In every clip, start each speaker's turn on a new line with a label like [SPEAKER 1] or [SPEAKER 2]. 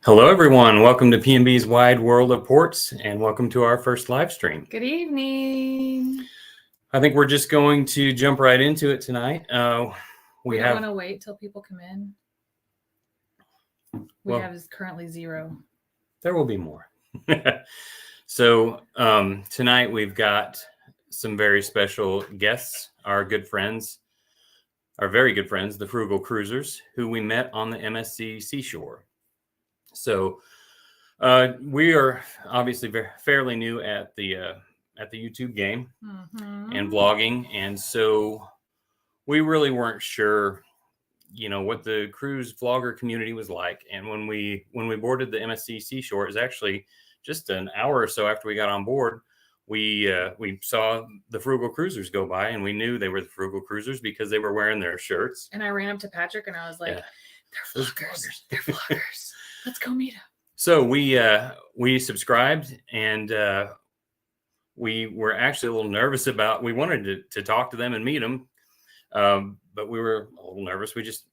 [SPEAKER 1] Hello, everyone. Welcome to P&B's Wide World of Ports, and welcome to our first live stream.
[SPEAKER 2] Good evening.
[SPEAKER 1] I think we're just going to jump right into it tonight.
[SPEAKER 2] We don't want to wait till people come in. We have currently 0.
[SPEAKER 1] There will be more. So tonight we've got some very special guests, our good friends, our very good friends, the Frugal Cruisers, who we met on the MSC Seashore. So we are obviously fairly new at the YouTube game and vlogging, and so we really weren't sure, what the cruise vlogger community was like. And when we boarded the MSC Seashore, it was actually just an hour or so after we got on board. We saw the Frugal Cruisers go by, and we knew they were the Frugal Cruisers because they were wearing their shirts.
[SPEAKER 2] And I ran up to Patrick and I was like, "They're vloggers! They're vloggers! Let's go meet them."
[SPEAKER 1] So we subscribed, and we were actually a little nervous about. We wanted to talk to them and meet them, but we were a little nervous. It's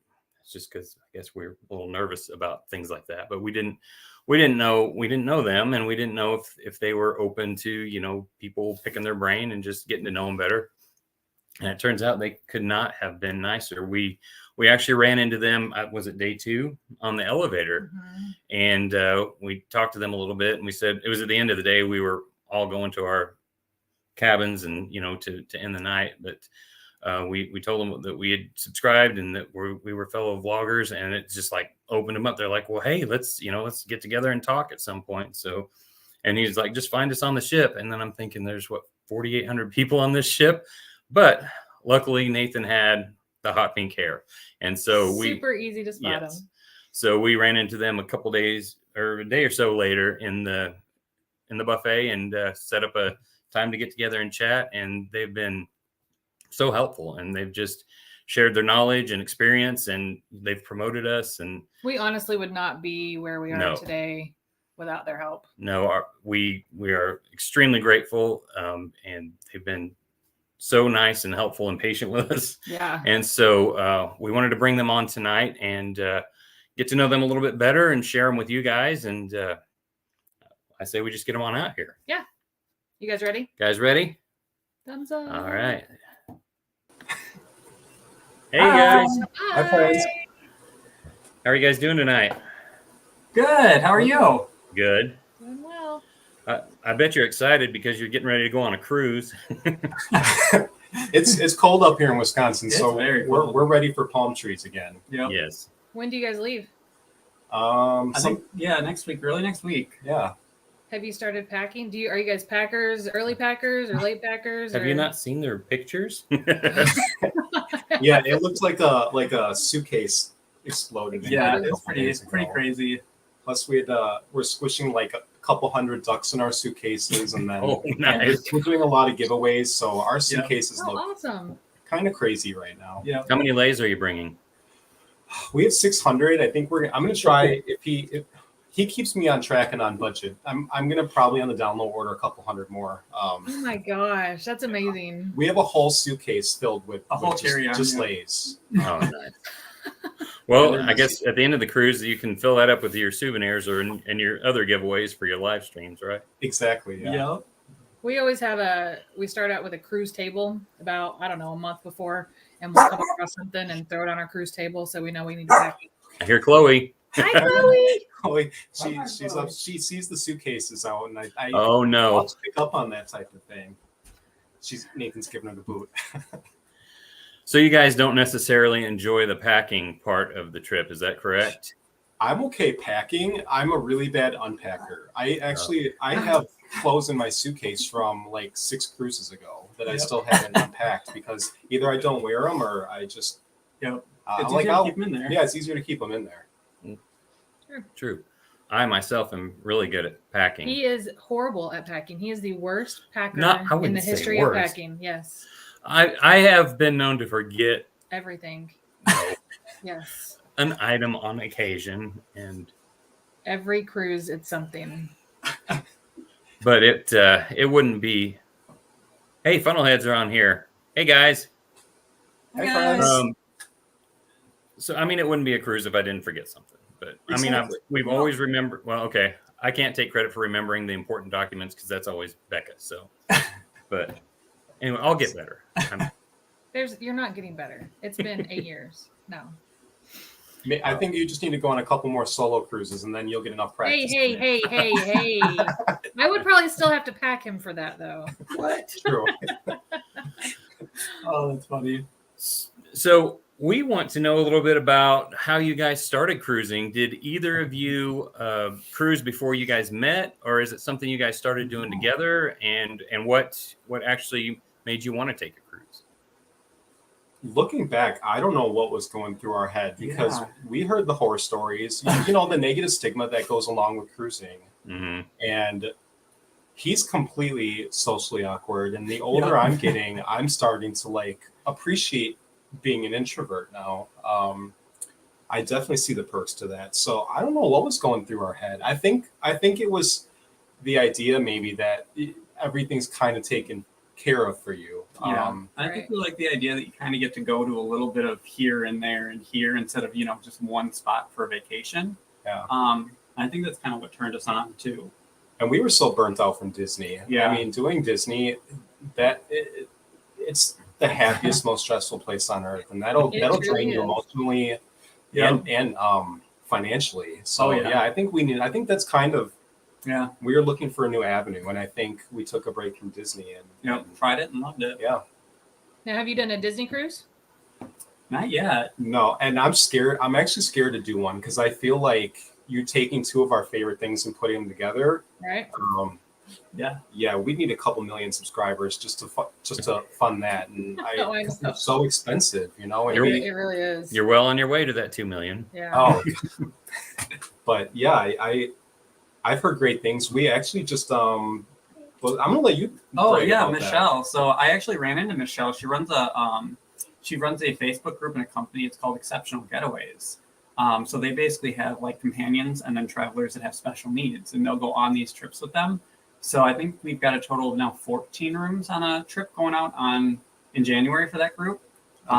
[SPEAKER 1] just because I guess we're a little nervous about things like that. But we didn't know them, and we didn't know if they were open to people picking their brain and just getting to know them better. And it turns out they could not have been nicer. We actually ran into them. Was it day 2 on the elevator? And we talked to them a little bit, and we said it was at the end of the day. We were all going to our cabins and to end the night, but we told them that we had subscribed and that we were fellow vloggers, and it just like opened them up. They're like, "Well, hey, let's get together and talk at some point." So, and he's like, "Just find us on the ship." And then I'm thinking, there's 4,800 people on this ship, but luckily Nathan had the hot pink hair, and so
[SPEAKER 2] super easy to spot them.
[SPEAKER 1] So we ran into them a couple days or a day or so later in the buffet and set up a time to get together and chat. And they've been so helpful, and they've just shared their knowledge and experience, and they've promoted us. And
[SPEAKER 2] we honestly would not be where we are today without their help.
[SPEAKER 1] No, we are extremely grateful, and they've been so nice and helpful and patient with us.
[SPEAKER 2] Yeah.
[SPEAKER 1] And so we wanted to bring them on tonight and get to know them a little bit better and share them with you guys. And I say we just get them on out here.
[SPEAKER 2] Yeah. You guys ready?
[SPEAKER 1] Guys ready?
[SPEAKER 2] Thumbs up.
[SPEAKER 1] All right. Hey, guys.
[SPEAKER 3] Hi, friends.
[SPEAKER 1] How are you guys doing tonight?
[SPEAKER 3] Good. How are you?
[SPEAKER 1] Good.
[SPEAKER 2] Doing well.
[SPEAKER 1] I bet you're excited because you're getting ready to go on a cruise.
[SPEAKER 3] It's cold up here in Wisconsin,
[SPEAKER 4] It's
[SPEAKER 3] so
[SPEAKER 4] very
[SPEAKER 3] we're ready for palm trees again.
[SPEAKER 4] Yep.
[SPEAKER 1] Yes.
[SPEAKER 2] When do you guys leave?
[SPEAKER 4] I think next week, early next week.
[SPEAKER 3] Yeah.
[SPEAKER 2] Have you started packing? Are you guys packers, early packers, or late packers?
[SPEAKER 1] Have you not seen their pictures?
[SPEAKER 3] Yeah, it looks like a suitcase exploded.
[SPEAKER 4] Yeah, it's pretty crazy.
[SPEAKER 3] Plus, we're squishing like a couple hundred ducks in our suitcases, and then
[SPEAKER 1] nice.
[SPEAKER 3] we're doing a lot of giveaways. So our suitcases look
[SPEAKER 2] awesome.
[SPEAKER 3] Kind of crazy right now.
[SPEAKER 4] Yeah.
[SPEAKER 1] How many lays are you bringing?
[SPEAKER 3] We have 600. I think I'm gonna try if he keeps me on track and on budget. I'm gonna probably on the download order a couple hundred more.
[SPEAKER 2] Oh my gosh, that's amazing.
[SPEAKER 3] We have a whole suitcase filled with just
[SPEAKER 4] yeah.
[SPEAKER 3] lays.
[SPEAKER 1] Oh, nice. Well, I guess at the end of the cruise, you can fill that up with your souvenirs and your other giveaways for your live streams, right?
[SPEAKER 3] Exactly. Yeah.
[SPEAKER 4] Yep.
[SPEAKER 2] We always we start out with a cruise table about, I don't know, a month before, and we'll come across something and throw it on our cruise table so we know we need to pack it.
[SPEAKER 1] I hear Chloe.
[SPEAKER 2] Hi, Chloe.
[SPEAKER 3] Chloe, she's up. She sees the suitcases out, and I
[SPEAKER 1] Oh no!
[SPEAKER 3] I'll pick up on that type of thing. Nathan's giving her the boot.
[SPEAKER 1] So you guys don't necessarily enjoy the packing part of the trip, is that correct?
[SPEAKER 3] I'm okay packing. I'm a really bad unpacker. I have clothes in my suitcase from like 6 cruises ago that I still haven't unpacked because either I don't wear them or I just
[SPEAKER 4] Yep.
[SPEAKER 3] it's
[SPEAKER 4] easier to keep them in there.
[SPEAKER 3] Yeah, it's easier to keep them in there.
[SPEAKER 1] True. I myself am really good at packing.
[SPEAKER 2] He is horrible at packing. He is the worst packer in the history of packing. Yes.
[SPEAKER 1] I have been known to forget
[SPEAKER 2] everything. Yes.
[SPEAKER 1] An item on occasion, and
[SPEAKER 2] every cruise it's something.
[SPEAKER 1] But it wouldn't be. Hey, funnelheads are on here. Hey guys.
[SPEAKER 3] Hey guys.
[SPEAKER 1] So I mean, it wouldn't be a cruise if I didn't forget something. But I mean,
[SPEAKER 3] Exactly.
[SPEAKER 1] we've always remembered. Well, okay, I can't take credit for remembering the important documents because that's always Becca. So, but anyway, I'll get better.
[SPEAKER 2] You're not getting better. It's been 8 years. No.
[SPEAKER 3] I think you just need to go on a couple more solo cruises, and then you'll get enough practice.
[SPEAKER 2] Hey. I would probably still have to pack him for that, though.
[SPEAKER 1] What?
[SPEAKER 3] True.
[SPEAKER 4] Oh, that's funny.
[SPEAKER 1] So we want to know a little bit about how you guys started cruising. Did either of you cruise before you guys met, or is it something you guys started doing together? And what actually made you want to take a cruise?
[SPEAKER 3] Looking back, I don't know what was going through our head because we heard the horror stories, you know, the negative stigma that goes along with cruising.
[SPEAKER 1] Mm-hmm.
[SPEAKER 3] And he's completely socially awkward. And the older I'm getting, I'm starting to like appreciate being an introvert now. I definitely see the perks to that. So I don't know what was going through our head. I think it was the idea maybe that everything's kind of taken care of for you.
[SPEAKER 4] I think we like the idea that you kind of get to go to a little bit of here and there and here instead of, just one spot for a vacation.
[SPEAKER 3] Yeah.
[SPEAKER 4] I think that's kind of what turned us on too.
[SPEAKER 3] And we were so burnt out from Disney.
[SPEAKER 4] Yeah.
[SPEAKER 3] I mean, doing Disney, it's the happiest, most stressful place on earth, and that'll drain you emotionally and financially. So I think that's kind of we were looking for a new avenue, and I think we took a break from Disney and
[SPEAKER 4] tried it and loved it.
[SPEAKER 3] Yeah.
[SPEAKER 2] Now, have you done a Disney cruise?
[SPEAKER 4] Not yet.
[SPEAKER 3] No, and I'm scared. I'm actually scared to do one because I feel like you're taking two of our favorite things and putting them together.
[SPEAKER 2] Right.
[SPEAKER 3] Yeah, we need a couple million subscribers just to fund that, and it's so expensive, you know.
[SPEAKER 2] It really is.
[SPEAKER 1] You're well on your way to that 2 million.
[SPEAKER 2] Yeah.
[SPEAKER 3] Oh, but yeah, I've heard great things. We actually just well, I'm gonna let you.
[SPEAKER 4] Oh yeah, Michelle. That. So I actually ran into Michelle. She runs a Facebook group in a company. It's called Exceptional Getaways. So they basically have like companions and then travelers that have special needs, and they'll go on these trips with them. So I think we've got a total of now 14 rooms on a trip going out in January for that group.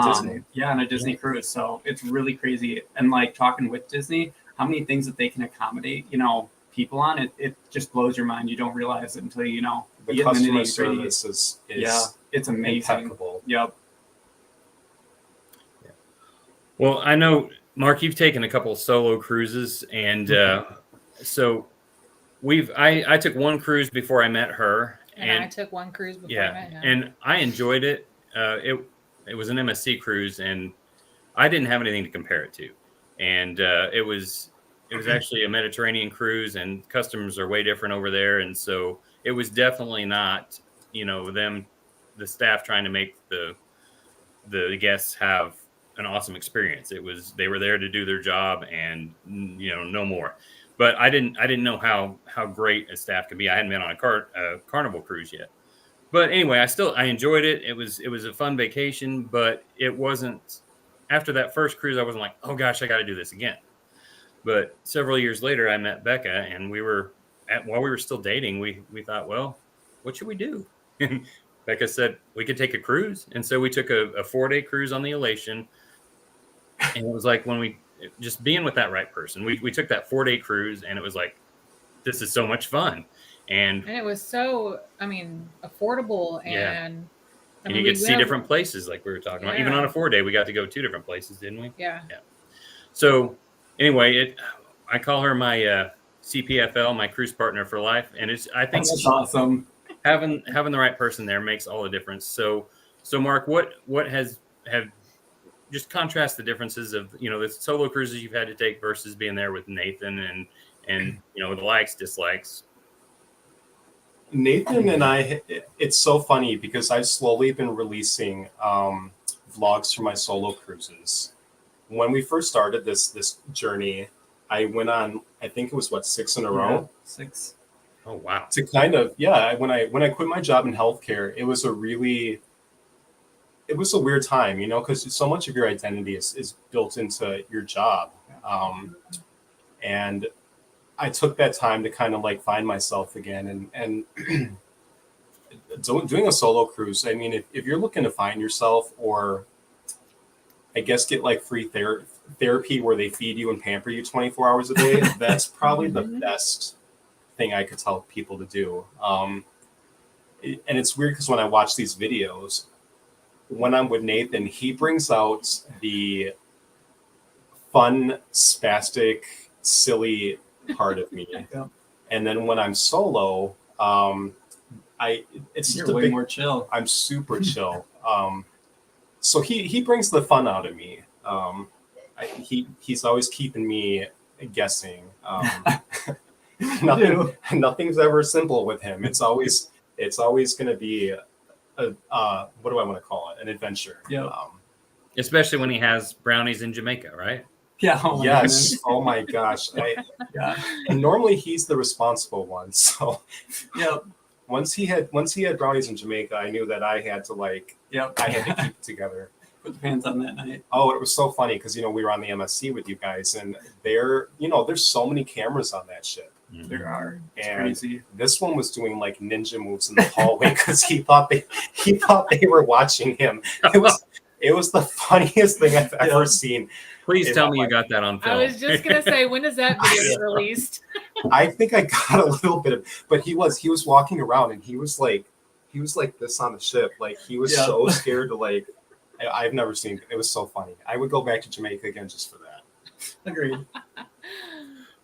[SPEAKER 3] Disney.
[SPEAKER 4] Yeah, on a Disney cruise. So it's really crazy. And like talking with Disney, how many things that they can accommodate, people on it just blows your mind. You don't realize it until
[SPEAKER 3] the customer service is
[SPEAKER 4] it's amazing.
[SPEAKER 3] Impeccable.
[SPEAKER 4] Yep.
[SPEAKER 1] Yeah. Well, I know, Mark, you've taken a couple of solo cruises, and so I took one cruise before I met her,
[SPEAKER 2] and I took one cruise before I met him.
[SPEAKER 1] And I enjoyed it. It was an MSC cruise, and I didn't have anything to compare it to, and it was actually a Mediterranean cruise, and customs are way different over there, and so it was definitely not the staff trying to make the guests have an awesome experience. They were there to do their job and no more. But I didn't know how great a staff could be. I hadn't been on a Carnival cruise yet. But anyway, I enjoyed it. It was a fun vacation, but it wasn't. After that first cruise, I wasn't like, oh gosh, I got to do this again. But several years later, I met Becca, and while we were still dating, we thought, well, what should we do? And Becca said we could take a cruise, and so we took a 4-day cruise on the Elation. And it was like when we just being with that right person, we took that 4-day cruise, and it was like, this is so much fun. And
[SPEAKER 2] it was so, affordable, and
[SPEAKER 1] you get to see different places, like we were talking about. Even on a 4-day, we got to go 2 different places, didn't we?
[SPEAKER 2] Yeah.
[SPEAKER 1] So anyway, I call her my CPFL, my cruise partner for life, and I think
[SPEAKER 4] that's awesome.
[SPEAKER 1] Having the right person there makes all the difference. So Mark, what have just contrast the differences of the solo cruises you've had to take versus being there with Nathan and the likes, dislikes.
[SPEAKER 3] Nathan and I, it's so funny because I've slowly been releasing vlogs from my solo cruises. When we first started this journey, I went on, I think it was 6 in a row.
[SPEAKER 4] 6.
[SPEAKER 1] Oh wow!
[SPEAKER 3] To kind of when I quit my job in healthcare, it was a weird time, because so much of your identity is built into your job, and I took that time to kind of like find myself again, and doing a solo cruise. I mean, if you're looking to find yourself, or I guess get like free therapy where they feed you and pamper you 24 hours a day, that's probably the best thing I could tell people to do. And it's weird because when I watch these videos, when I'm with Nathan, he brings out the fun, spastic, silly part of me.
[SPEAKER 4] Yeah.
[SPEAKER 3] And then when I'm solo, it's
[SPEAKER 4] You're
[SPEAKER 3] just a
[SPEAKER 4] way
[SPEAKER 3] big,
[SPEAKER 4] more chill.
[SPEAKER 3] I'm super chill. So he brings the fun out of me. He's always keeping me guessing. Nothing's ever simple with him. It's always going to be what do I want to call it? An adventure.
[SPEAKER 4] Yeah.
[SPEAKER 1] Especially when he has brownies in Jamaica, right?
[SPEAKER 4] Yeah. Oh my
[SPEAKER 3] Yes.
[SPEAKER 4] goodness.
[SPEAKER 3] Oh my gosh.
[SPEAKER 4] Yeah.
[SPEAKER 3] And normally he's the responsible one. So
[SPEAKER 4] Yep.
[SPEAKER 3] once he had brownies in Jamaica, I knew that I had to
[SPEAKER 4] Yep.
[SPEAKER 3] I had to keep it together.
[SPEAKER 4] Put the pants on that night.
[SPEAKER 3] Oh, it was so funny because we were on the MSC with you guys, and there's so many cameras on that ship.
[SPEAKER 4] There are. It's
[SPEAKER 3] And
[SPEAKER 4] crazy.
[SPEAKER 3] this one was doing like ninja moves in the hallway because he thought they were watching him. It was the funniest thing I've ever seen.
[SPEAKER 1] Please tell me you got that on film.
[SPEAKER 2] I was just gonna say, when is that video get released?
[SPEAKER 3] I think I got a little bit of, but he was walking around and he was like this on the ship. Like he was so scared to I've never seen. It was so funny. I would go back to Jamaica again just for that.
[SPEAKER 4] Agreed.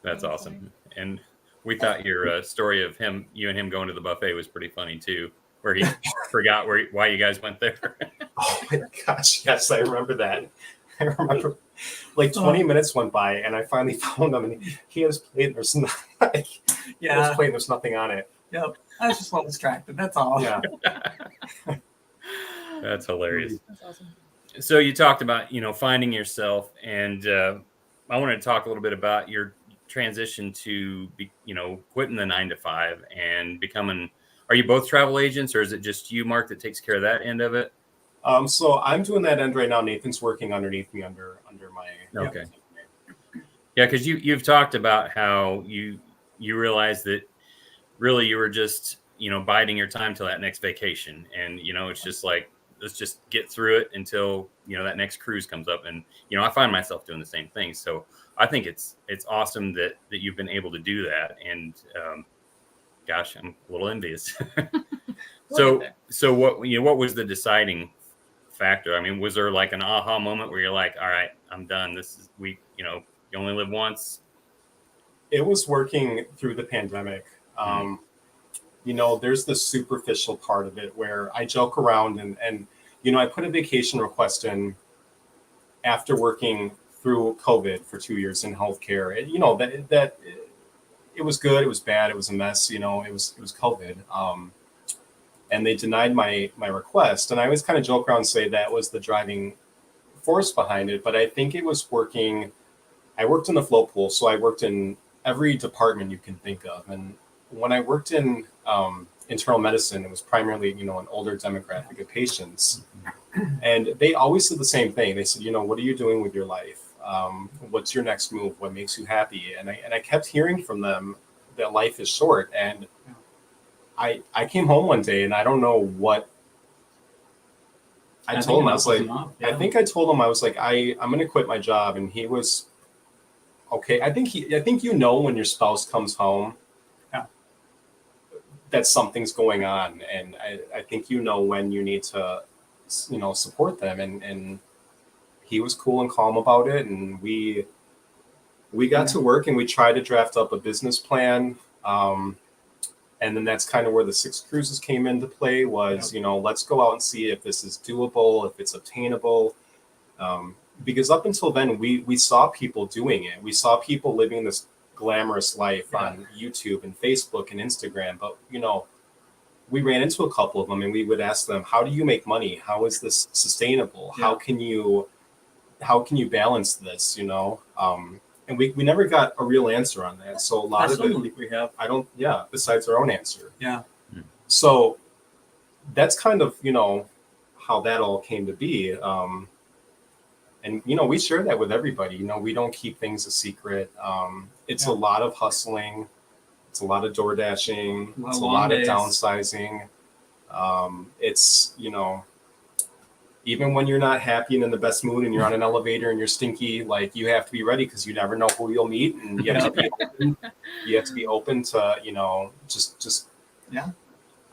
[SPEAKER 1] That's awesome. And we thought your story of you and him going to the buffet was pretty funny too, where he forgot why you guys went there.
[SPEAKER 3] Oh my gosh, yes, I remember that. I remember 20 minutes went by and I finally found him and he was playing. There's nothing on it.
[SPEAKER 4] Yep. I was just a little distracted. That's all.
[SPEAKER 3] Yeah.
[SPEAKER 1] That's hilarious.
[SPEAKER 2] That's awesome.
[SPEAKER 1] So you talked about, finding yourself, and I wanted to talk a little bit about your transition to, quitting the 9 to 5 and becoming. Are you both travel agents, or is it just you, Mark, that takes care of that end of it?
[SPEAKER 3] So I'm doing that end right now. Nathan's working underneath me under my.
[SPEAKER 1] Okay. Yeah, because you've talked about how you realized that really you were just biding your time till that next vacation, and it's just like, let's just get through it until that next cruise comes up. And I find myself doing the same thing. So I think it's awesome that you've been able to do that. And gosh, I'm a little envious. So what was the deciding factor? I mean, was there like an aha moment where you're like, all right, I'm done. This is you only live once?
[SPEAKER 3] It was working through the pandemic. There's the superficial part of it where I joke around and I put a vacation request in after working through COVID for 2 years in healthcare. That it was good, it was bad, it was a mess. It was COVID, and they denied my request. And I always kind of joke around and say that was the driving force behind it. But I think it was working. I worked in the float pool, so I worked in every department you can think of. And when I worked in internal medicine, it was primarily, an older demographic of patients. And they always said the same thing. They said, what are you doing with your life? What's your next move? What makes you happy? And I kept hearing from them that life is short. And I came home one day and I don't know what I told him. I was like, I think I told him, I was like, I'm going to quit my job. And he was okay. I think when your spouse comes home, that something's going on. And I think when you need to, support them. And he was cool and calm about it. And we got to work and we tried to draft up a business plan. And then that's kind of where the 6 cruises came into play was, let's go out and see if this is doable, if it's obtainable. Because up until then, we saw people doing it. We saw people living this glamorous life on YouTube and Facebook and Instagram. But, we ran into a couple of them and we would ask them, how do you make money? How is this sustainable? Yeah. How can you balance this? And we never got a real answer on that. So a lot of it
[SPEAKER 4] we have.
[SPEAKER 3] Besides our own answer.
[SPEAKER 4] Yeah.
[SPEAKER 3] So that's kind of, how that all came to be. And, we share that with everybody. We don't keep things a secret. It's a lot of hustling. It's a lot of door dashing. It's a lot of downsizing. It's, even when you're not happy and in the best mood and you're on an elevator and you're stinky, like you have to be ready because you never know who you'll meet, and you have to be open. You have to be open to, just
[SPEAKER 4] Yeah.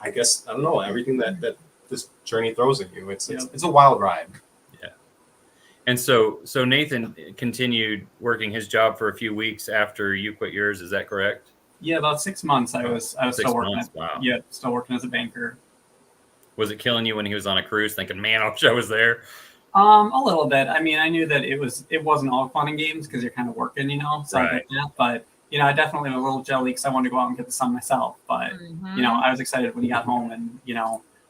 [SPEAKER 3] I guess, I don't know, everything that this journey throws at you. It's a wild ride.
[SPEAKER 1] Yeah. And so Nathan continued working his job for a few weeks after you quit yours. Is that correct?
[SPEAKER 4] Yeah, about 6 months. I was
[SPEAKER 1] 6
[SPEAKER 4] still working.
[SPEAKER 1] months. Wow.
[SPEAKER 4] Yeah, still working as a banker.
[SPEAKER 1] Was it killing you when he was on a cruise, thinking, "Man, I wish I was there"?
[SPEAKER 4] A little bit. I mean, I knew that it wasn't all fun and games because you're kind of working, So
[SPEAKER 1] Right.
[SPEAKER 4] I get that, but I definitely was a little jelly because I wanted to go out and get the sun myself. But I was excited when he got home, and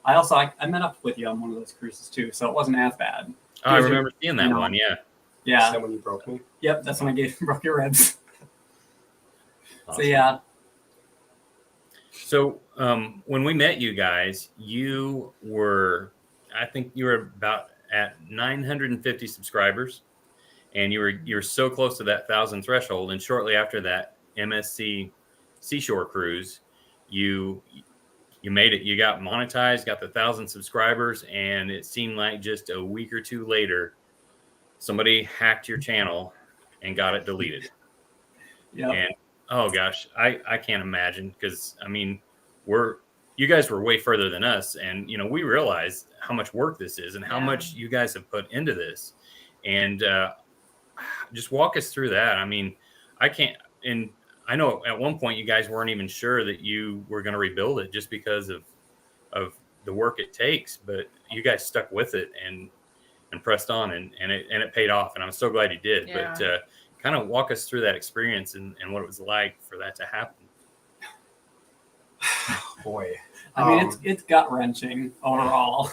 [SPEAKER 4] I met up with you on one of those cruises too, so it wasn't as bad.
[SPEAKER 1] Oh, I remember seeing that one. Yeah.
[SPEAKER 3] Is that when you broke me?
[SPEAKER 4] Yep, that's when I broke your ribs.
[SPEAKER 1] Awesome.
[SPEAKER 4] So yeah.
[SPEAKER 1] So when we met you guys, I think you were about at 950 subscribers, and you were so close to that 1,000 threshold. And shortly after that MSC Seashore cruise, you made it. You got monetized, got the 1,000 subscribers, and it seemed like just a week or two later, somebody hacked your channel and got it deleted.
[SPEAKER 4] Yeah.
[SPEAKER 1] And oh gosh, I can't imagine, because I mean, you guys were way further than us, and we realized how much work this is and how much you guys have put into this. And just walk us through that. I mean, I know at one point you guys weren't even sure that you were going to rebuild it just because of the work it takes, but you guys stuck with it and pressed on, and it paid off. And I'm so glad you did.
[SPEAKER 2] Yeah.
[SPEAKER 1] But kind of walk us through that experience and what it was like for that to happen.
[SPEAKER 3] Boy.
[SPEAKER 4] I mean, it's gut wrenching overall.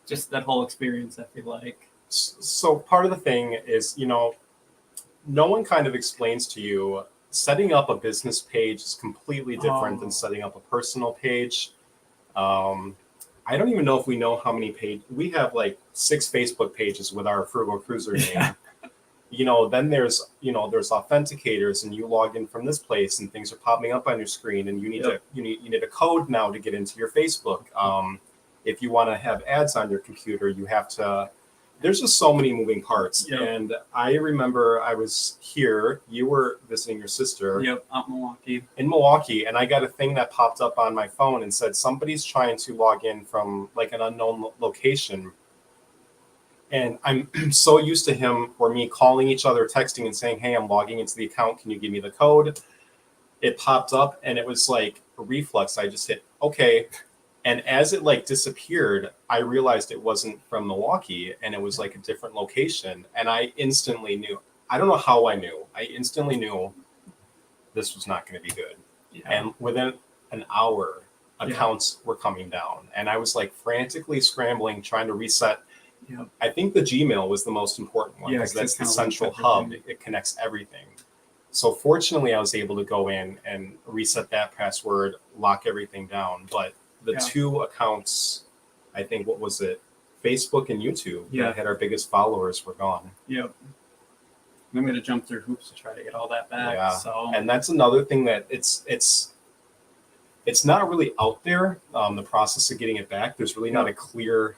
[SPEAKER 4] Just that whole experience, I feel like.
[SPEAKER 3] So part of the thing is, no one kind of explains to you setting up a business page is completely different than setting up a personal page. I don't even know if we know how many pages. We have like 6 Facebook pages with our Frugal Cruiser name. Then there's authenticators, and you log in from this place and things are popping up on your screen, and you need a code now to get into your Facebook. If you want to have ads on your computer, you have to. There's just so many moving parts.
[SPEAKER 4] Yep.
[SPEAKER 3] And I remember I was here, you were visiting your sister.
[SPEAKER 4] Yep, out
[SPEAKER 3] in Milwaukee, and I got a thing that popped up on my phone and said somebody's trying to log in from like an unknown location. And I'm so used to him or me calling each other, texting and saying, "Hey, I'm logging into the account. Can you give me the code?" It popped up, and it was like a reflex. I just hit okay. And as it like disappeared, I realized it wasn't from Milwaukee, and it was like a different location. And I instantly knew. I don't know how I knew. I instantly knew this was not going to be good. Yeah. And within an hour, accounts were coming down, and I was like frantically scrambling, trying to reset.
[SPEAKER 4] Yeah.
[SPEAKER 3] I think the Gmail was the most important one because that's the central hub. It connects everything. So fortunately, I was able to go in and reset that password, lock everything down. But the 2 accounts, I think, what was it? Facebook and YouTube that had our biggest followers were gone.
[SPEAKER 4] Yep. I'm going to jump through hoops to try to get all that back.
[SPEAKER 3] Yeah.
[SPEAKER 4] So.
[SPEAKER 3] And that's another thing that it's not really out there. The process of getting it back, there's really not a clear,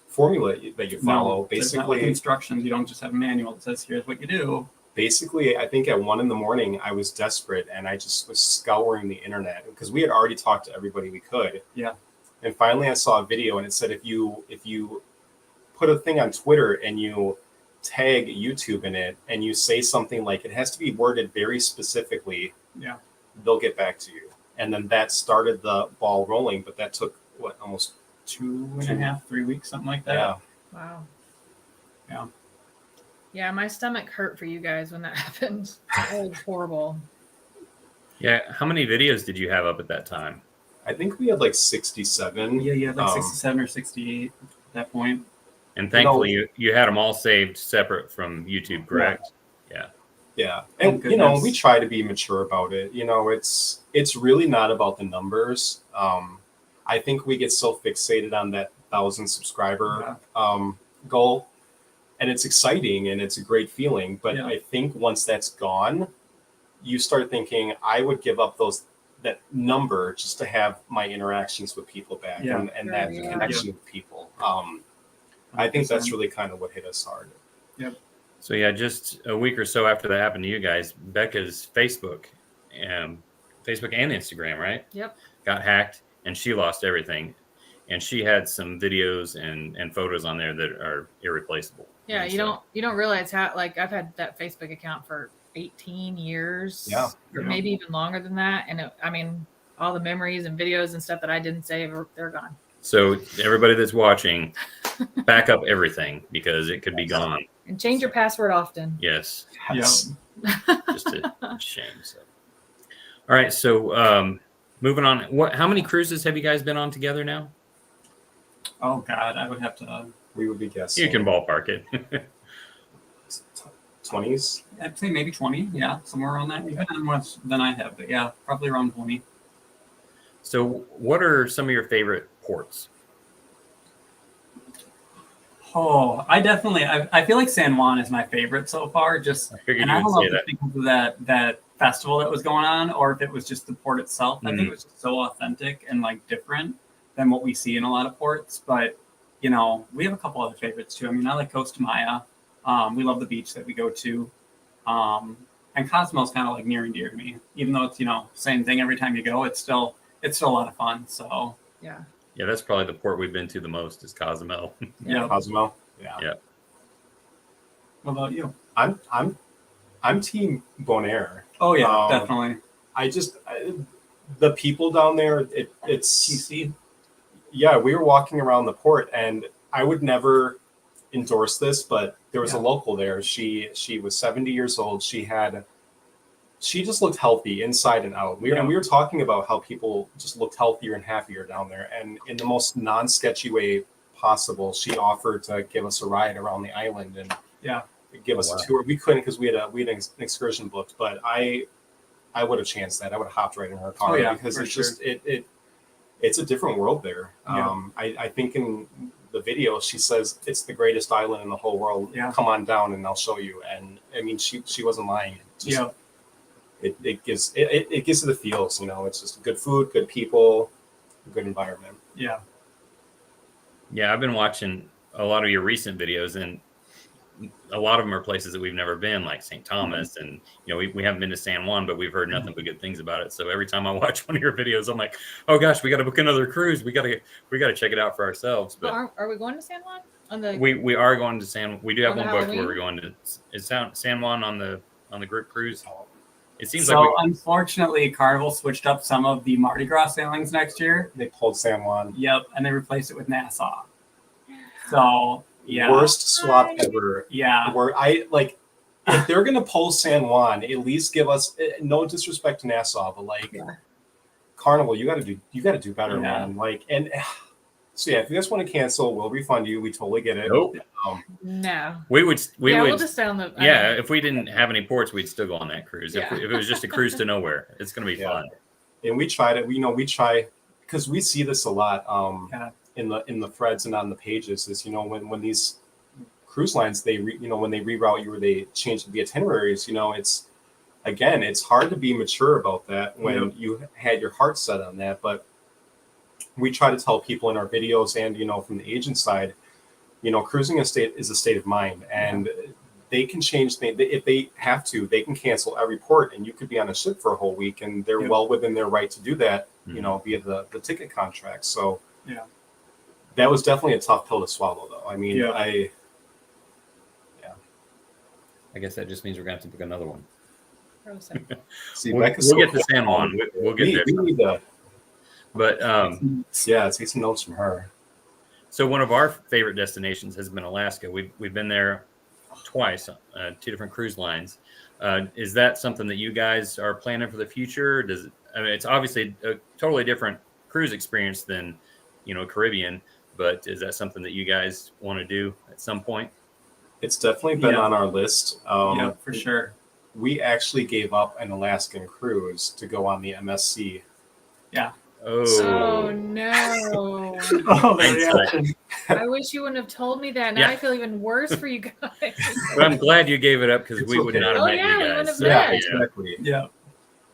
[SPEAKER 3] formula that you follow. Basically,
[SPEAKER 4] not like instructions. You don't just have a manual that says here's what you do.
[SPEAKER 3] Basically, I think at 1 a.m, I was desperate, and I just was scouring the internet because we had already talked to everybody we could.
[SPEAKER 4] Yeah.
[SPEAKER 3] And finally, I saw a video, and it said if you put a thing on Twitter and you tag YouTube in it, and you say something like it has to be worded very specifically, they'll get back to you. And then that started the ball rolling, but that took almost
[SPEAKER 4] 2.5, 3 weeks, something like that.
[SPEAKER 3] Yeah.
[SPEAKER 2] Wow.
[SPEAKER 4] Yeah.
[SPEAKER 2] Yeah, my stomach hurt for you guys when that happened. It was horrible.
[SPEAKER 1] Yeah. How many videos did you have up at that time?
[SPEAKER 3] I think we had like 67.
[SPEAKER 4] Yeah, you had like 67 or 68 at that point.
[SPEAKER 1] And thankfully, you had them all saved separate from YouTube, correct? Yeah.
[SPEAKER 3] Yeah. And, we try to be mature about it. It's really not about the numbers. I think we get so fixated on that 1,000 subscriber goal, and it's exciting and it's a great feeling. But I think once that's gone, you start thinking, I would give up those number just to have my interactions with people back and that
[SPEAKER 2] Yeah.
[SPEAKER 3] connection with people. I think that's really kind of what hit us hard.
[SPEAKER 1] So yeah, just a week or so after that happened to you guys, Becca's Facebook and Instagram, right?
[SPEAKER 2] Yep.
[SPEAKER 1] Got hacked, and she lost everything. And she had some videos and photos on there that are irreplaceable.
[SPEAKER 2] Yeah,
[SPEAKER 1] And
[SPEAKER 2] you
[SPEAKER 1] so-
[SPEAKER 2] don't realize how, like, I've had that Facebook account for 18 years,
[SPEAKER 3] Yeah.
[SPEAKER 2] or maybe even longer than that. And I mean, all the memories and videos and stuff that I didn't save, they're gone.
[SPEAKER 1] So everybody that's watching, back up everything because it could be gone.
[SPEAKER 2] And change your password often.
[SPEAKER 1] Yes,
[SPEAKER 3] Yes.
[SPEAKER 1] just a shame. So, all right. So moving on. How many cruises have you guys been on together now?
[SPEAKER 4] Oh God, I would have to.
[SPEAKER 3] We would be guessing.
[SPEAKER 1] You can ballpark it.
[SPEAKER 3] 20s.
[SPEAKER 4] I'd say maybe 20. Yeah, somewhere around that. You've been on more than I have, but yeah, probably around 20.
[SPEAKER 1] So, what are some of your favorite ports?
[SPEAKER 4] Oh, I feel like San Juan is my favorite so far. Just
[SPEAKER 1] I figured
[SPEAKER 4] and
[SPEAKER 1] you
[SPEAKER 4] I don't
[SPEAKER 1] would
[SPEAKER 4] know
[SPEAKER 1] say
[SPEAKER 4] if
[SPEAKER 1] that.
[SPEAKER 4] it's because of that festival that was going on, or if it was just the port itself. I think
[SPEAKER 1] Mhm.
[SPEAKER 4] it was just so authentic and like different than what we see in a lot of ports. But you know, we have a couple other favorites too. I mean, I like Costa Maya. We love the beach that we go to, and Cozumel is kind of like near and dear to me. Even though it's same thing every time you go, it's still a lot of fun. So
[SPEAKER 2] Yeah.
[SPEAKER 1] Yeah, that's probably the port we've been to the most is Cozumel.
[SPEAKER 4] yeah.
[SPEAKER 3] Cosmo. Yeah.
[SPEAKER 1] Yeah.
[SPEAKER 4] What about you?
[SPEAKER 3] I'm team Bonaire.
[SPEAKER 4] Oh yeah,
[SPEAKER 3] Um,
[SPEAKER 4] definitely.
[SPEAKER 3] The people down there, it's
[SPEAKER 4] TC.
[SPEAKER 3] yeah, we were walking around the port and I would never endorse this, but there was a local there. She was 70 years old. She just looked healthy inside and out. We were talking about how people just looked healthier and happier down there. And in the most non-sketchy way possible, she offered to give us a ride around the island and give us a tour. We couldn't because we had an excursion booked, but I would have chanced that. I would have hopped right in her car because it's just it's a different world there. I think in the video she says it's the greatest island in the whole world. Come on down and I'll show you. And I mean she wasn't lying. It gives it gives you the feels, it's just good food, good people, good environment.
[SPEAKER 4] Yeah.
[SPEAKER 1] Yeah, I've been watching a lot of your recent videos, and a lot of them are places that we've never been, like St. Thomas, and we haven't been to San Juan, but we've heard nothing but good things about it. So every time I watch one of your videos, I'm like, oh gosh, we got to book another cruise. We got to check it out for ourselves. But
[SPEAKER 2] are we going to San Juan on the?
[SPEAKER 1] We are going to San. We do have
[SPEAKER 2] On the
[SPEAKER 1] one booked
[SPEAKER 2] Halloween?
[SPEAKER 1] where we're going to. Is San Juan on the group cruise? It seems
[SPEAKER 4] So
[SPEAKER 1] like
[SPEAKER 4] unfortunately, Carnival switched up some of the Mardi Gras sailings next year.
[SPEAKER 3] They pulled San Juan.
[SPEAKER 4] Yep, and they replaced it with Nassau. So yeah,
[SPEAKER 3] Worst swap ever.
[SPEAKER 4] yeah,
[SPEAKER 3] Where if they're gonna pull San Juan, at least give us no disrespect to Nassau, but Carnival, you gotta do better, man. So yeah, if you guys want to cancel, we'll refund you. We totally get it.
[SPEAKER 1] Nope.
[SPEAKER 2] No.
[SPEAKER 1] we would.
[SPEAKER 2] We'll just stay on the.
[SPEAKER 1] If we didn't have any ports, we'd still go on that cruise. If it was just a cruise to nowhere, it's going to be fun.
[SPEAKER 3] And we tried it. We try because we see this a lot in the threads and on the pages. Is when these cruise lines when they reroute you or they change the itineraries. It's hard to be mature about that when you had your heart set on that. But we try to tell people in our videos and from the agent side. Cruising is a state of mind, and they can change things if they have to. They can cancel every port, and you could be on a ship for a whole week, and they're well within their right to do that. Via the ticket contract. So that was definitely a tough pill to swallow, though. I mean, I
[SPEAKER 1] guess that just means we're going to have to book another one.
[SPEAKER 3] see.
[SPEAKER 1] We'll get to San Juan. We'll get there.
[SPEAKER 3] We need to.
[SPEAKER 1] But
[SPEAKER 3] take some notes from her.
[SPEAKER 1] So one of our favorite destinations has been Alaska. We've been there twice, 2 different cruise lines. Is that something that you guys are planning for the future? It's obviously a totally different cruise experience than Caribbean, but is that something that you guys want to do at some point?
[SPEAKER 3] It's definitely been on our list.
[SPEAKER 4] yeah, for sure.
[SPEAKER 3] We actually gave up an Alaskan cruise to go on the MSC.
[SPEAKER 4] Yeah.
[SPEAKER 2] Oh no! I wish you wouldn't have told me that. Now I feel even worse for you guys.
[SPEAKER 1] But I'm glad you gave it up because we would not have met you
[SPEAKER 2] we
[SPEAKER 1] guys.
[SPEAKER 2] wouldn't have
[SPEAKER 1] So,
[SPEAKER 2] met.
[SPEAKER 3] Exactly.
[SPEAKER 4] Yeah.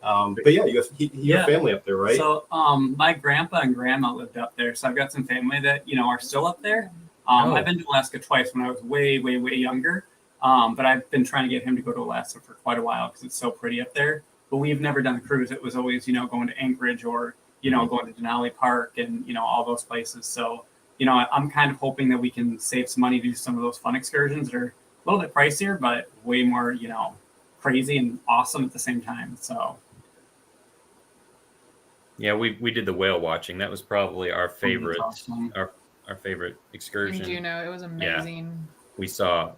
[SPEAKER 3] But yeah, you have family up there, right?
[SPEAKER 4] So my grandpa and grandma lived up there, so I've got some family that are still up there.
[SPEAKER 1] Oh.
[SPEAKER 4] I've been to Alaska twice when I was way younger, but I've been trying to get him to go to Alaska for quite a while because it's so pretty up there. But we've never done a cruise. It was always going to Anchorage or going to Denali Park and all those places. So I'm kind of hoping that we can save some money to do some of those fun excursions that are a little bit pricier, but way more crazy and awesome at the same time. So.
[SPEAKER 1] Yeah, we did the whale watching. That was probably our favorite,
[SPEAKER 4] awesome.
[SPEAKER 1] our favorite excursion.
[SPEAKER 2] And it was amazing.
[SPEAKER 1] We saw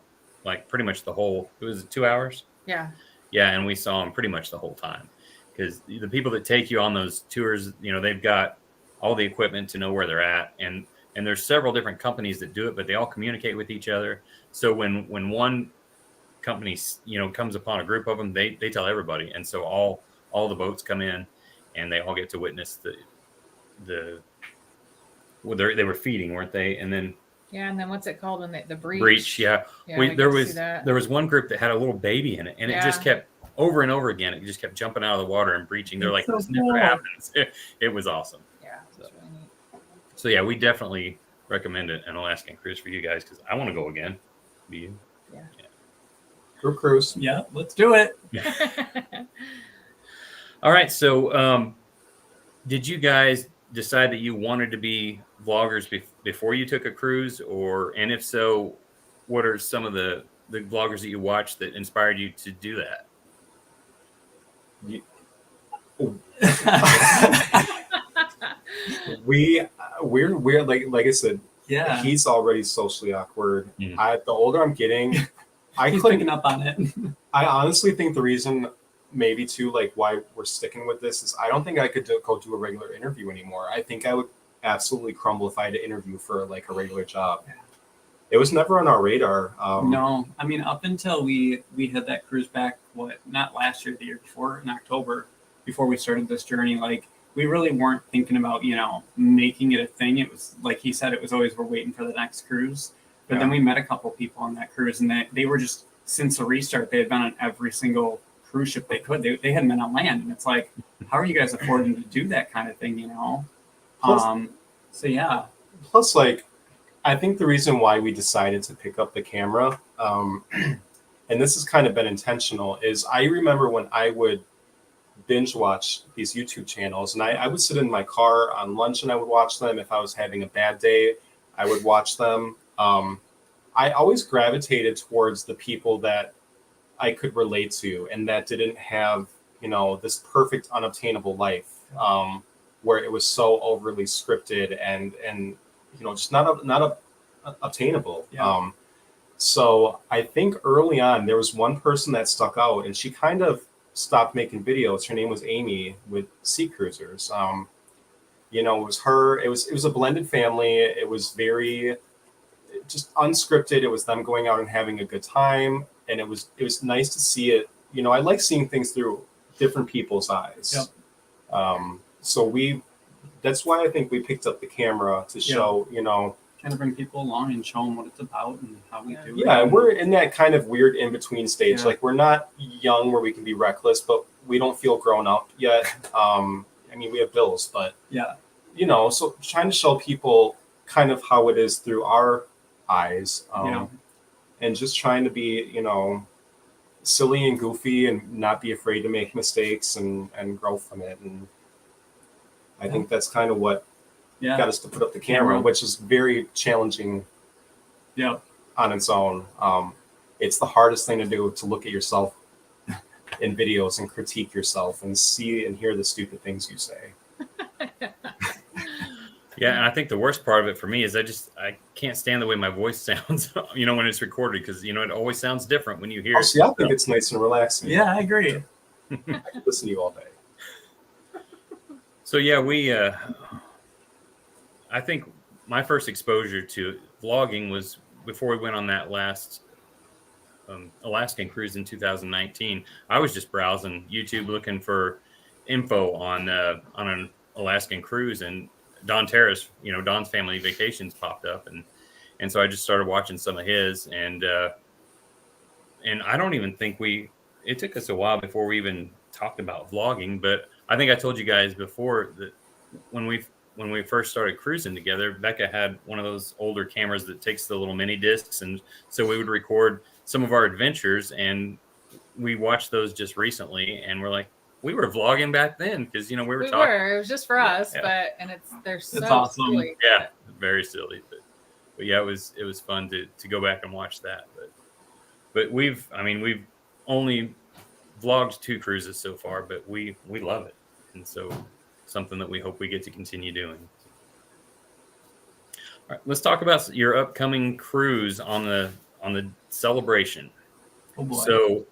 [SPEAKER 1] like pretty much the whole. It was 2 hours.
[SPEAKER 2] Yeah.
[SPEAKER 1] Yeah, and we saw them pretty much the whole time because the people that take you on those tours, they've got all the equipment to know where they're at, and there's several different companies that do it, but they all communicate with each other. So when one company comes upon a group of them, they tell everybody, and so all the boats come in. And they all get to witness they were feeding, weren't they? And then
[SPEAKER 2] what's it called when the breach?
[SPEAKER 1] Breach, yeah. There
[SPEAKER 2] there
[SPEAKER 1] was one group that had a little baby in it, and it just kept over and over again. It just kept jumping out of the water and breaching. They're like, this never happens. It was awesome.
[SPEAKER 2] Yeah, that's really neat.
[SPEAKER 1] So yeah, we definitely recommend an Alaskan cruise for you guys because I want to go again. Do you?
[SPEAKER 2] Yeah.
[SPEAKER 3] Group cruise.
[SPEAKER 4] Yeah, let's do it.
[SPEAKER 1] All right. So, did you guys decide that you wanted to be vloggers before you took a cruise, and if so, what are some of the vloggers that you watched that inspired you to do that?
[SPEAKER 3] We're like I said.
[SPEAKER 4] Yeah,
[SPEAKER 3] he's already socially awkward.
[SPEAKER 1] Mm.
[SPEAKER 3] The older I'm getting,
[SPEAKER 4] he's picking up on it.
[SPEAKER 3] I honestly think the reason. Maybe too, like why we're sticking with this is I don't think I could go do a regular interview anymore. I think I would absolutely crumble if I had to interview for like a regular job. It was never on our radar.
[SPEAKER 4] No, I mean up until we had that cruise back, not last year, the year before in October, before we started this journey, like we really weren't thinking about making it a thing. It was like he said, it was always we're waiting for the next cruise. But then we met a couple people on that cruise, and they were just since the restart they had been on every single cruise ship they could. They hadn't been on land, and it's like, how are you guys affording to do that kind of thing?
[SPEAKER 3] Plus,
[SPEAKER 4] so yeah.
[SPEAKER 3] Plus, like, I think the reason why we decided to pick up the camera, and this has kind of been intentional, is I remember when I would binge watch these YouTube channels, and I would sit in my car on lunch and I would watch them. If I was having a bad day, I would watch them. I always gravitated towards the people that I could relate to and that didn't have, this perfect unobtainable life, where it was so overly scripted and just not obtainable.
[SPEAKER 4] Yeah.
[SPEAKER 3] So I think early on there was one person that stuck out, and she kind of stopped making videos. Her name was Amy with Sea Cruisers. It was her. It was a blended family. It was very just unscripted. It was them going out and having a good time. And it was nice to see it. I like seeing things through different people's eyes. Yep. So that's why I think we picked up the camera to show,
[SPEAKER 4] kind of bring people along and show them what it's about and how we do it.
[SPEAKER 3] Yeah, we're in that kind of weird in-between stage. Yeah. Like we're not young where we can be reckless, but we don't feel grown up yet. We have bills, but so trying to show people kind of how it is through our eyes. And just trying to be, silly and goofy and not be afraid to make mistakes and grow from it. And I think that's kind of what got us to put up the camera, which is very challenging on its own. It's the hardest thing to do, to look at yourself in videos and critique yourself and see and hear the stupid things you say.
[SPEAKER 1] Yeah, and I think the worst part of it for me is I can't stand the way my voice sounds, when it's recorded, because it always sounds different when you hear it.
[SPEAKER 3] See, I think it's nice and relaxing.
[SPEAKER 4] Yeah, I agree.
[SPEAKER 3] I could listen to you all day.
[SPEAKER 1] So yeah, I think my first exposure to vlogging was before we went on that last Alaskan cruise in 2019. I was just browsing YouTube looking for info on an Alaskan cruise, and Don Terrace, Don's Family Vacations popped up, and so I just started watching some of his, and I don't even think it took us a while before we even talked about vlogging, but I think I told you guys before that when we first started cruising together, Becca had one of those older cameras that takes the little mini discs, and so we would record some of our adventures, and we watched those just recently, and we're like, we were vlogging back then because we were talking.
[SPEAKER 2] It was just for us,
[SPEAKER 1] Yeah.
[SPEAKER 2] they're so
[SPEAKER 4] awesome.
[SPEAKER 2] silly.
[SPEAKER 1] Yeah, very silly, but yeah, it was fun to go back and watch that. But we've only vlogged 2 cruises so far, but we love it, and so something that we hope we get to continue doing. All right, let's talk about your upcoming cruise on the Celebration.
[SPEAKER 4] Oh boy.
[SPEAKER 1] So,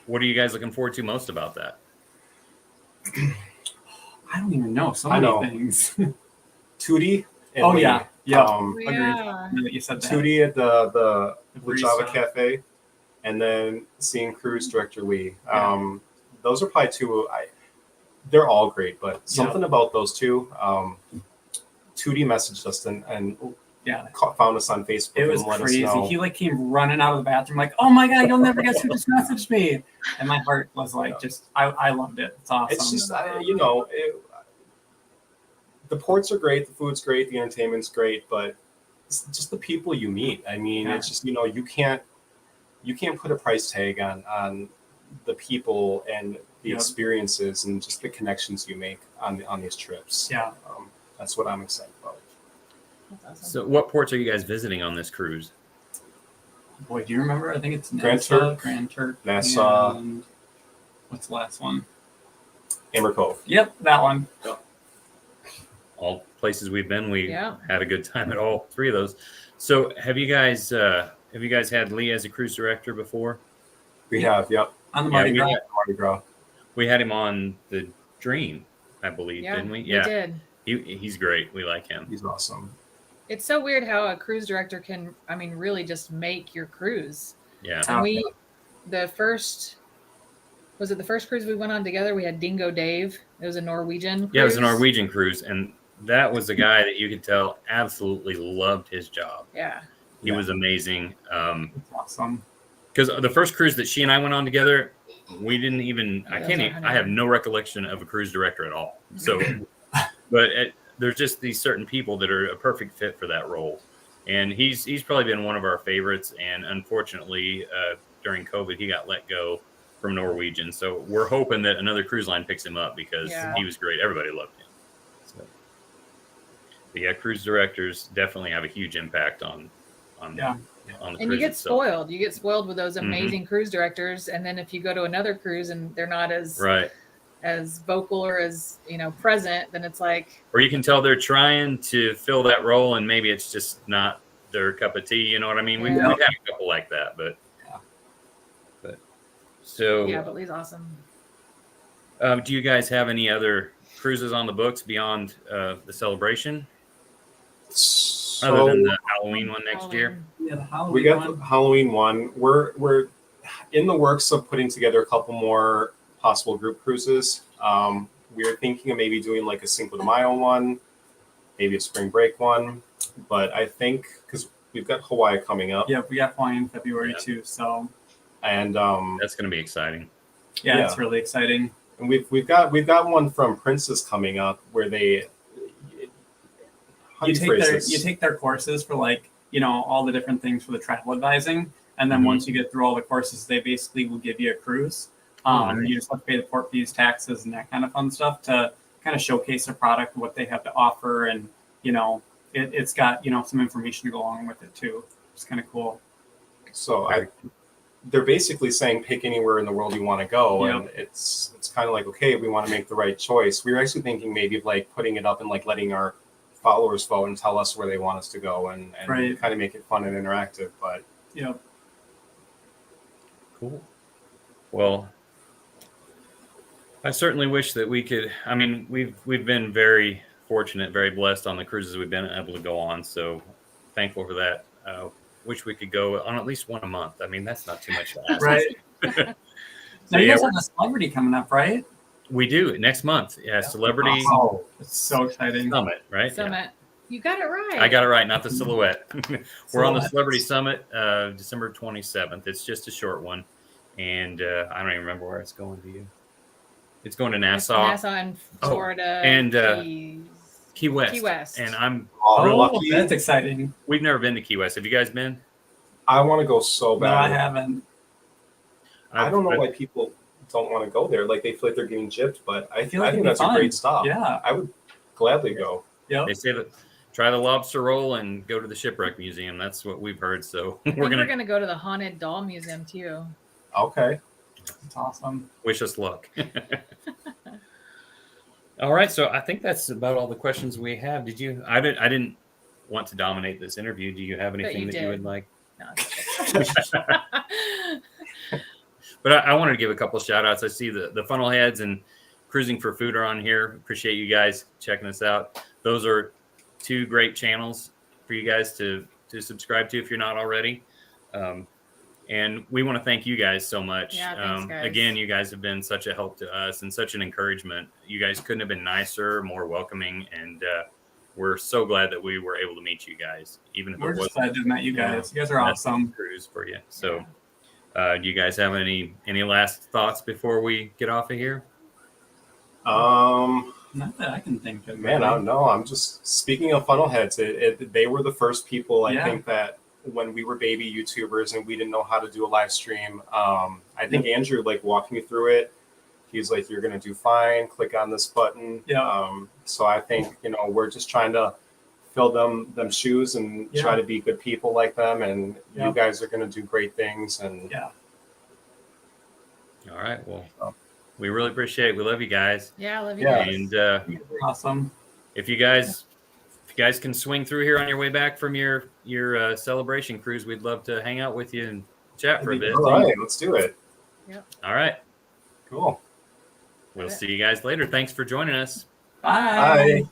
[SPEAKER 1] what are you guys looking forward to most about that?
[SPEAKER 4] I don't even know. So
[SPEAKER 3] I
[SPEAKER 4] many
[SPEAKER 3] know.
[SPEAKER 4] things.
[SPEAKER 3] Tootie. And
[SPEAKER 4] Oh,
[SPEAKER 3] Lee.
[SPEAKER 4] yeah. Yeah.
[SPEAKER 3] Agreed.
[SPEAKER 2] Yeah.
[SPEAKER 4] Now that you said that.
[SPEAKER 3] Tootie at the
[SPEAKER 4] The
[SPEAKER 3] Java
[SPEAKER 4] barista.
[SPEAKER 3] Cafe, and then seeing Cruise Director Lee.
[SPEAKER 4] Yeah.
[SPEAKER 3] Those are probably 2. They're all great, but something about those 2. Tootie messaged us and
[SPEAKER 4] Yeah.
[SPEAKER 3] found us on Facebook
[SPEAKER 4] It was
[SPEAKER 3] and let
[SPEAKER 4] crazy.
[SPEAKER 3] us know.
[SPEAKER 4] He like came running out of the bathroom like, "Oh my god, you'll never guess who just messaged me!" And my heart was like, I loved it. It's awesome.
[SPEAKER 3] It's just the ports are great, the food's great, the entertainment's great, but it's just the people you meet. I mean,
[SPEAKER 4] Yeah.
[SPEAKER 3] it's just you can't put a price tag on the people and the
[SPEAKER 4] Yep.
[SPEAKER 3] experiences and just the connections you make on these trips.
[SPEAKER 4] Yeah.
[SPEAKER 3] That's what I'm excited about.
[SPEAKER 2] That's awesome.
[SPEAKER 1] So, what ports are you guys visiting on this cruise?
[SPEAKER 4] Boy, do you remember? I think it's
[SPEAKER 3] Grand
[SPEAKER 4] Nassau,
[SPEAKER 3] Turk,
[SPEAKER 4] Grand Turk,
[SPEAKER 3] Nassau.
[SPEAKER 4] and what's the last one?
[SPEAKER 3] Amber Cove.
[SPEAKER 4] Yep, that one.
[SPEAKER 1] All places we've been, we
[SPEAKER 2] Yeah.
[SPEAKER 1] had a good time at all 3 of those. So, have you guys had Lee as a cruise director before?
[SPEAKER 3] We have, yep,
[SPEAKER 4] On the
[SPEAKER 1] Yeah,
[SPEAKER 4] Mardi
[SPEAKER 1] we
[SPEAKER 4] Gras.
[SPEAKER 1] had-
[SPEAKER 3] Mardi Gras.
[SPEAKER 1] We had him on the Dream, I believe,
[SPEAKER 2] Yeah,
[SPEAKER 1] didn't we?
[SPEAKER 2] we
[SPEAKER 1] Yeah,
[SPEAKER 2] did.
[SPEAKER 1] he's great. We like him.
[SPEAKER 3] He's awesome.
[SPEAKER 2] It's so weird how a cruise director can, really just make your cruise.
[SPEAKER 1] Yeah,
[SPEAKER 2] And
[SPEAKER 4] Okay.
[SPEAKER 2] the first cruise we went on together? We had Dingo Dave. It was a Norwegian cruise.
[SPEAKER 1] yeah, it was a Norwegian cruise, and that was a guy that you could tell absolutely loved his job.
[SPEAKER 2] Yeah.
[SPEAKER 1] He was amazing.
[SPEAKER 4] It's awesome.
[SPEAKER 1] Because the first cruise that she and I went on together, we didn't even.
[SPEAKER 2] Yeah,
[SPEAKER 1] I
[SPEAKER 2] that
[SPEAKER 1] can't.
[SPEAKER 2] was our
[SPEAKER 1] Even, I have
[SPEAKER 2] honeymoon.
[SPEAKER 1] no recollection of a cruise director at all. So, but there's just these certain people that are a perfect fit for that role, and he's probably been one of our favorites. And unfortunately, during COVID, he got let go from Norwegian. So we're hoping that another cruise line picks him up because
[SPEAKER 2] Yeah.
[SPEAKER 1] he was great. Everybody loved him. So, but yeah, cruise directors definitely have a huge impact on
[SPEAKER 4] Yeah.
[SPEAKER 1] on the
[SPEAKER 2] And you
[SPEAKER 1] cruise
[SPEAKER 2] get
[SPEAKER 1] itself.
[SPEAKER 2] spoiled. You get spoiled with those
[SPEAKER 1] Mhm.
[SPEAKER 2] amazing cruise directors. And then if you go to another cruise and they're not as
[SPEAKER 1] Right.
[SPEAKER 2] as vocal or as present, then it's like,
[SPEAKER 1] Or you can tell they're trying to fill that role and maybe it's just not their cup of tea. You know what I mean? We've
[SPEAKER 2] Yeah.
[SPEAKER 1] had a couple like that, but so
[SPEAKER 2] yeah, but Lee's awesome.
[SPEAKER 1] do you guys have any other cruises on the books beyond the Celebration other than the Halloween one next year?
[SPEAKER 4] Yeah, the Halloween
[SPEAKER 3] We got
[SPEAKER 4] one.
[SPEAKER 3] the Halloween one. We're in the works of putting together a couple more possible group cruises. We're thinking of maybe doing like a Cinco de Mayo one, maybe a spring break one. But I think because we've got Hawaii coming up,
[SPEAKER 4] Yeah, we got Hawaii in February
[SPEAKER 1] Yeah.
[SPEAKER 4] too. So
[SPEAKER 3] and
[SPEAKER 1] That's going to be exciting.
[SPEAKER 4] yeah, it's really exciting.
[SPEAKER 3] and we've got one from Princess coming up where they how do
[SPEAKER 4] You
[SPEAKER 3] you
[SPEAKER 4] take
[SPEAKER 3] phrase
[SPEAKER 4] their
[SPEAKER 3] this?
[SPEAKER 4] you take their courses for like all the different things for the travel advising, and then
[SPEAKER 1] Mhm.
[SPEAKER 4] once you get through all the courses, they basically will give you a cruise.
[SPEAKER 1] Oh, nice.
[SPEAKER 4] You just have to pay the port fees, taxes, and that kind of fun stuff to kind of showcase their product, what they have to offer, and it's got some information to go along with it too. It's kind of cool.
[SPEAKER 3] So they're basically saying pick anywhere in the world you want to go,
[SPEAKER 4] Yeah.
[SPEAKER 3] and it's kind of like, okay, we want to make the right choice. We were actually thinking maybe of like putting it up and like letting our followers vote and tell us where they want us to go, and
[SPEAKER 4] Right.
[SPEAKER 3] kind of make it fun and interactive. But
[SPEAKER 1] Cool. Well, I certainly wish that we could. I mean, we've been very fortunate, very blessed on the cruises we've been able to go on. So thankful for that. Wish we could go on at least one a month. I mean, that's not too much to ask.
[SPEAKER 4] Right.
[SPEAKER 1] So,
[SPEAKER 4] Now you
[SPEAKER 1] yeah,
[SPEAKER 4] guys have a celebrity coming up, right?
[SPEAKER 1] we do next month. Yeah, Celebrity
[SPEAKER 3] oh,
[SPEAKER 4] It's so exciting.
[SPEAKER 1] Summit, right? Yeah.
[SPEAKER 2] Summit. You got it right.
[SPEAKER 1] I got it right, not the Silhouette. We're on the
[SPEAKER 4] Silhouette.
[SPEAKER 1] Celebrity Summit, December 27th. It's just a short one. and I don't even remember where it's going to you. It's going to Nassau,
[SPEAKER 2] Nassau and
[SPEAKER 1] Oh,
[SPEAKER 2] Florida
[SPEAKER 1] and,
[SPEAKER 2] Keys.
[SPEAKER 1] Key West.
[SPEAKER 2] Key West.
[SPEAKER 1] And I'm
[SPEAKER 3] Oh, lucky.
[SPEAKER 4] that's exciting.
[SPEAKER 1] we've never been to Key West. Have you guys been?
[SPEAKER 3] I want to go so bad.
[SPEAKER 4] No, I haven't.
[SPEAKER 3] I don't know why people don't want to go there. Like they feel like they're getting gypped, but I
[SPEAKER 4] feel like
[SPEAKER 3] think
[SPEAKER 4] it'd be
[SPEAKER 3] that's
[SPEAKER 4] fun.
[SPEAKER 3] a great stop.
[SPEAKER 4] Yeah.
[SPEAKER 3] I would gladly go.
[SPEAKER 4] Yep.
[SPEAKER 1] They say that try the lobster roll and go to the shipwreck museum. That's what we've heard. So
[SPEAKER 2] We're gonna go to the Haunted Doll Museum too.
[SPEAKER 3] Okay.
[SPEAKER 4] That's awesome.
[SPEAKER 1] wish us luck. All right, so I think that's about all the questions we have. Did you? I didn't want to dominate this interview. Do you have anything
[SPEAKER 2] you
[SPEAKER 1] that you would like?
[SPEAKER 2] No,
[SPEAKER 1] But I wanted to give a couple of shout outs. I see the funnel heads and cruising for food are on here. Appreciate you guys checking us out. Those are two great channels for you guys to subscribe to if you're not already. And we want to thank you guys so much.
[SPEAKER 2] Yeah, thanks, guys.
[SPEAKER 1] Again, you guys have been such a help to us and such an encouragement. You guys couldn't have been nicer, more welcoming, and we're so glad that we were able to meet you guys. Even if
[SPEAKER 4] We're
[SPEAKER 1] it
[SPEAKER 4] just
[SPEAKER 1] wasn't
[SPEAKER 4] glad to have met you guys. You guys are
[SPEAKER 1] a
[SPEAKER 4] awesome.
[SPEAKER 1] cruise for you. So, do you guys have any last thoughts before we get off of here?
[SPEAKER 4] Not that I can think of.
[SPEAKER 3] Man, I don't know. I'm just speaking of funnel heads. They were the first people I think that when we were baby YouTubers and we didn't know how to do a live stream. I think Andrew walked me through it. He's like, "You're gonna do fine. Click on this button."
[SPEAKER 4] Yeah.
[SPEAKER 3] So I think we're just trying to fill them shoes and try to be good people like them. And you guys are gonna do great things. And
[SPEAKER 1] All right. Well, we really appreciate it. We love you guys.
[SPEAKER 2] Yeah, I love you guys.
[SPEAKER 1] And
[SPEAKER 4] You're awesome.
[SPEAKER 1] if you guys can swing through here on your way back from your celebration cruise, we'd love to hang out with you and chat for a bit.
[SPEAKER 3] All right, let's do it.
[SPEAKER 1] All right.
[SPEAKER 3] Cool.
[SPEAKER 1] We'll see you guys later. Thanks for joining us.
[SPEAKER 4] Bye.
[SPEAKER 3] Bye.